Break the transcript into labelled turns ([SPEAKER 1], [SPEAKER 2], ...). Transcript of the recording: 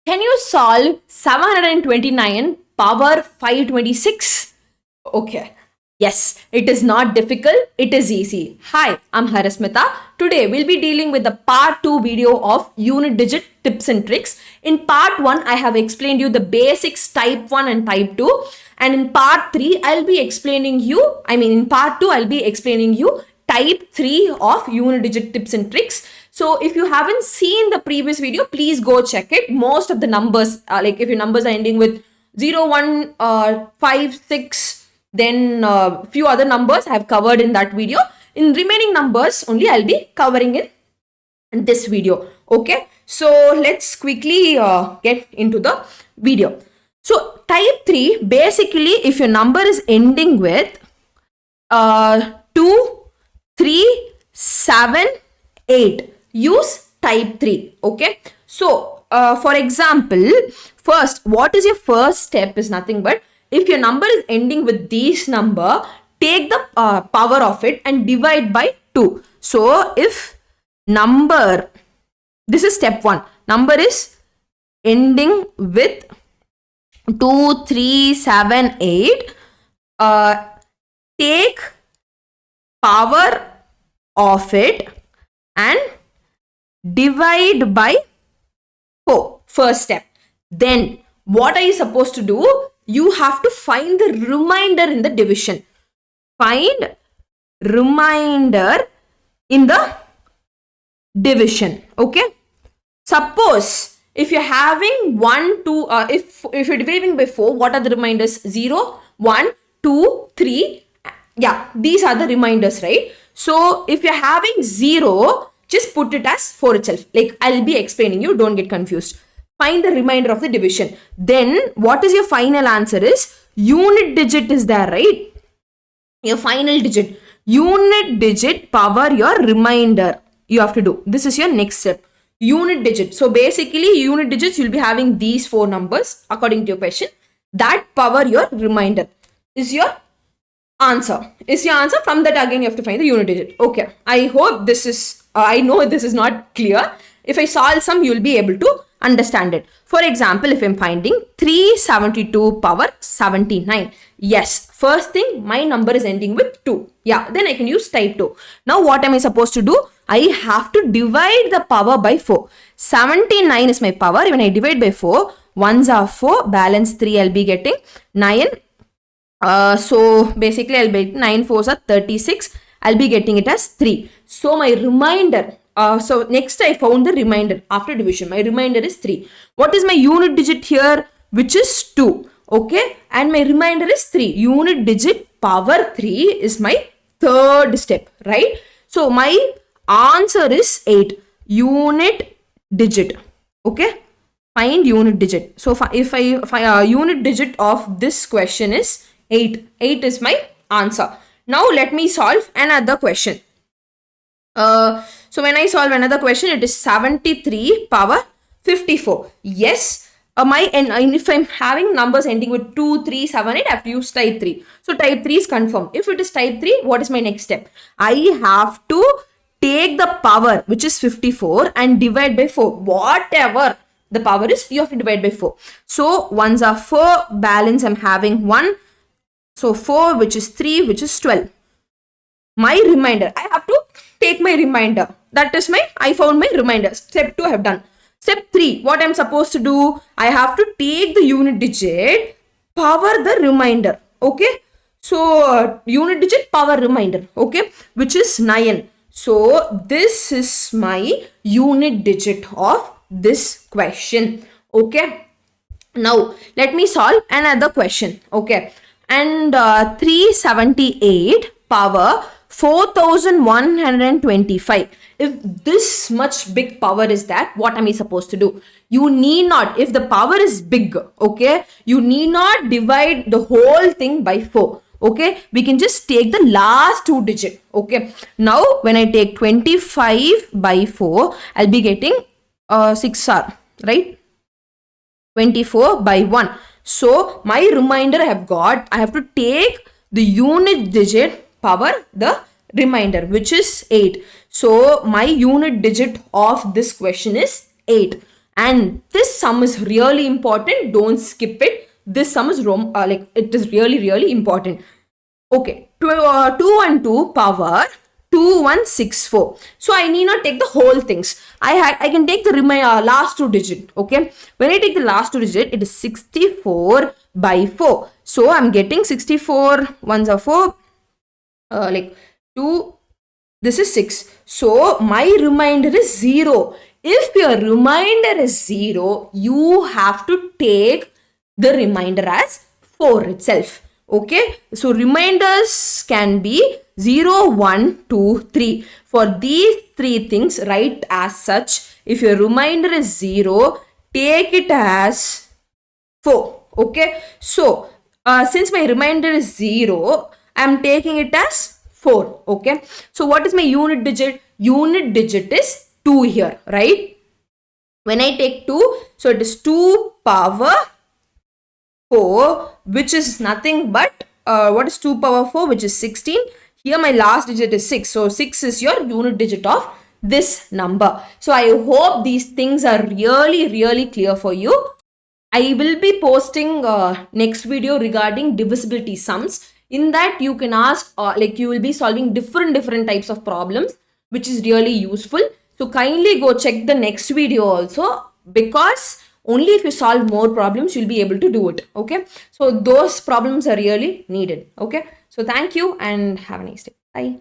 [SPEAKER 1] Can you solve 729 power 526? Okay. Yes, it is not difficult. It is easy. Hi, I'm Harasmita. Today we'll be dealing with the part 2 video of unit digit tips and tricks. In part 1, I have explained you the basics type 1 and type 2. And in part 3, in part 2, I'll be explaining you type 3 of unit digit tips and tricks. So if you haven't seen the previous video, please go check it. Most of the numbers, like if your numbers are ending with 0, 1, 5, 6, then few other numbers I have covered in that video. In remaining numbers only I'll be covering in this video. Okay, so let's quickly get into the video. So type 3, basically if your number is ending with 2, 3, 7, 8, use type 3. Okay, so for example, first, what is your first step is nothing but if your number is ending with this number, take the power of it and divide by 2. So if number, this is step 1, number is ending with 2, 3, 7, 8, take power of it and divide by 4. First step. Then what are you supposed to do? You have to find the remainder in the division. Find remainder in the division. Okay. Suppose if you're having 1, 2, if you're dividing by 4, what are the reminders? 0, 1, 2, 3. Yeah, these are the reminders, right? So if you're having 0, just put it as 4 itself. Like I'll be explaining you, don't get confused. Find the remainder of the division. Then what is your final answer is unit digit is there, right? Your final digit. Unit digit power your remainder. You have to do. This is your next step. Unit digit. So basically unit digits, you'll be having these 4 numbers according to your question. That power your remainder is your answer. Is your answer. From that again you have to find the unit digit. Okay. I hope this is, I know this is not clear. If I solve some, you will be able to understand it. For example, if I'm finding 372 power 79. Yes, first thing, my number is ending with 2. Yeah, then I can use type 2. Now what am I supposed to do? I have to divide the power by 4. 79 is my power. When I divide by 4, 1s are 4, balance 3 I'll be getting 9. So basically I'll be 9 4s are 36. I'll be getting it as 3. So my remainder, so next I found the remainder after division. My remainder is 3. What is my unit digit here? Which is 2. Okay. And my remainder is 3. Unit digit power 3 is my third step. Right. So my answer is 8. Unit digit. Okay. Find unit digit. So if I unit digit of this question is 8. 8 is my answer. Now let me solve another question. So when I solve another question, it is 73 power 54. Yes, if I'm having numbers ending with 2, 3, 7, 8, I have to use type 3. So type 3 is confirmed. If it is type 3, what is my next step? I have to take the power, which is 54, and divide by 4. Whatever the power is, you have to divide by 4. So 1s are 4, balance I'm having 1. So 4, which is 3, which is 12. My remainder, I have to take my remainder. That is I found my remainder. Step 2 I have done. Step 3, what I'm supposed to do? I have to take the unit digit, power the remainder. Okay. So unit digit power remainder. Okay. Which is 9. So this is my unit digit of this question. Okay. Now let me solve another question. Okay. And 378 power 4125. If this much big power is that, what am I supposed to do? You need not, if the power is big, okay, you need not divide the whole thing by 4. Okay, we can just take the last 2 digits. Okay, now when I take 25 by 4, I'll be getting 6r, right? 24 by 1. So my remainder I have got, I have to take the unit digit power the remainder, which is 8. So my unit digit of this question is 8. And this sum is really important. Don't skip it. This sum is like it is really important. Okay, 2 and 2 power 2164. So I need not take the whole things. I can take the last two digit. Okay, when I take the last two digit, it is 64 by 4. So I'm getting 64 ones are 4, like 2. This is 6. So my remainder is 0. If your remainder is 0, you have to take the remainder as 4 itself. Okay, so remainders can be 0, 1, 2, 3. For these three things, write as such. If your remainder is 0, take it as 4. Okay, so since my remainder is 0, I am taking it as 4. Okay, so what is my unit digit? Unit digit is 2 here, right? When I take 2, so it is 2 power 4, which is nothing but what is 2 power 4, which is 16. Here my last digit is 6. So 6 is your unit digit of this number. So I hope these things are really clear for you. I will be posting next video regarding divisibility sums. In that you can ask, like you will be solving different types of problems, which is really useful. So kindly go check the next video also, because only if you solve more problems, you'll be able to do it. Okay. So those problems are really needed. Okay. So thank you and have a nice day. Bye.